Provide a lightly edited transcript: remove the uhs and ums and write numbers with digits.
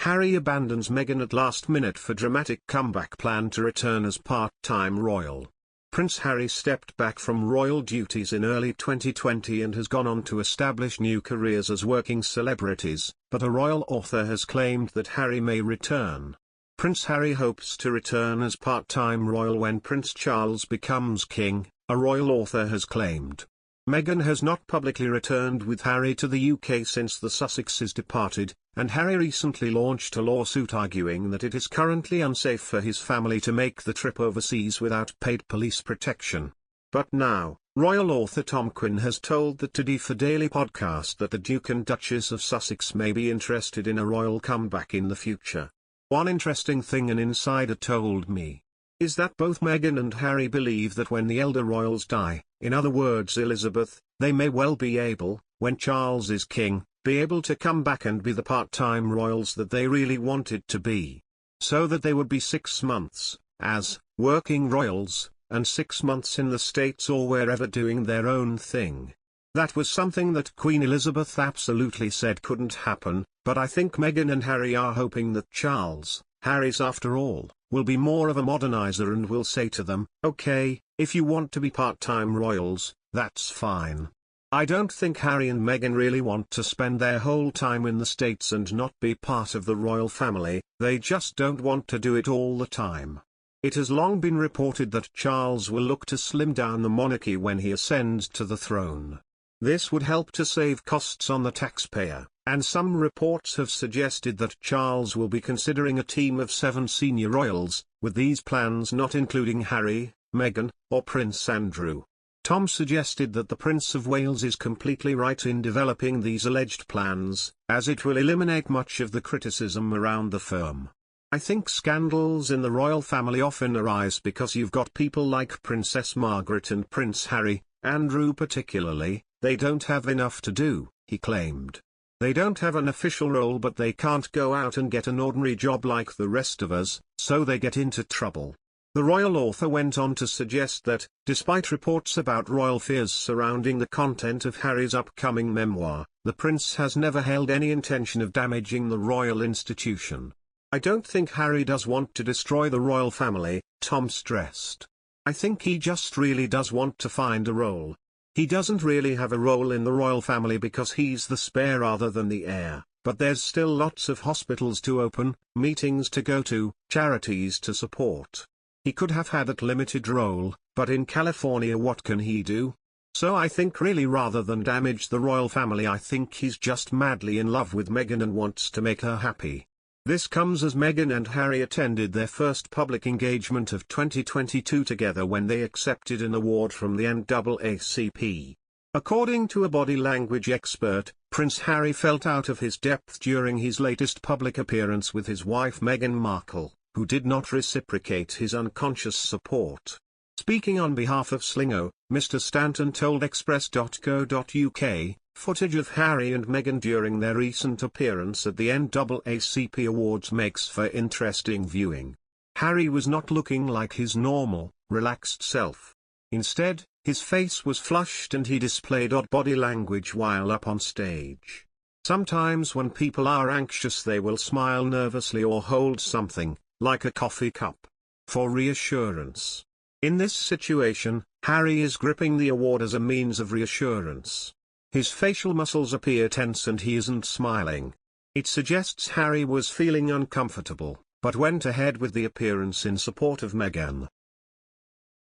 Harry abandons Meghan at last minute for dramatic comeback plan to return as part-time royal. Prince Harry stepped back from royal duties in early 2020 and has gone on to establish new careers as working celebrities, but a royal author has claimed that Harry may return. Prince Harry hopes to return as part-time royal when Prince Charles becomes king, a royal author has claimed. Meghan has not publicly returned with Harry to the UK since the Sussexes departed, and Harry recently launched a lawsuit arguing that it is currently unsafe for his family to make the trip overseas without paid police protection. But now, royal author Tom Quinn has told the Today for Daily podcast that the Duke and Duchess of Sussex may be interested in a royal comeback in the future. One interesting thing an insider told me is that both Meghan and Harry believe that when the elder royals die, in other words Elizabeth, they may well be able, when Charles is king, be able to come back and be the part-time royals that they really wanted to be. So that they would be 6 months, as working royals, and 6 months in the States or wherever doing their own thing. That was something that Queen Elizabeth absolutely said couldn't happen, but I think Meghan and Harry are hoping that Charles, Harry's after all, will be more of a modernizer and will say to them, okay, if you want to be part-time royals, that's fine. I don't think Harry and Meghan really want to spend their whole time in the States and not be part of the royal family, they just don't want to do it all the time. It has long been reported that Charles will look to slim down the monarchy when he ascends to the throne. This would help to save costs on the taxpayer, and some reports have suggested that Charles will be considering a team of 7 senior royals, with these plans not including Harry, Meghan, or Prince Andrew. Tom suggested that the Prince of Wales is completely right in developing these alleged plans, as it will eliminate much of the criticism around the firm. I think scandals in the royal family often arise because you've got people like Princess Margaret and Prince Harry, Andrew particularly, they don't have enough to do, he claimed. They don't have an official role but they can't go out and get an ordinary job like the rest of us, so they get into trouble. The royal author went on to suggest that, despite reports about royal fears surrounding the content of Harry's upcoming memoir, the prince has never held any intention of damaging the royal institution. I don't think Harry does want to destroy the royal family, Tom stressed. I think he just really does want to find a role. He doesn't really have a role in the royal family because he's the spare rather than the heir, but there's still lots of hospitals to open, meetings to go to, charities to support. He could have had that limited role, but in California what can he do? So I think really rather than damage the royal family I think he's just madly in love with Meghan and wants to make her happy. This comes as Meghan and Harry attended their first public engagement of 2022 together when they accepted an award from the NAACP. According to a body language expert, Prince Harry felt out of his depth during his latest public appearance with his wife Meghan Markle, who did not reciprocate his unconscious support. Speaking on behalf of Slingo, Mr. Stanton told Express.co.uk, footage of Harry and Meghan during their recent appearance at the NAACP Awards makes for interesting viewing. Harry was not looking like his normal, relaxed self. Instead, his face was flushed and he displayed odd body language while up on stage. Sometimes when people are anxious they will smile nervously or hold something, like a coffee cup, for reassurance. In this situation, Harry is gripping the award as a means of reassurance. His facial muscles appear tense and he isn't smiling. It suggests Harry was feeling uncomfortable, but went ahead with the appearance in support of Meghan.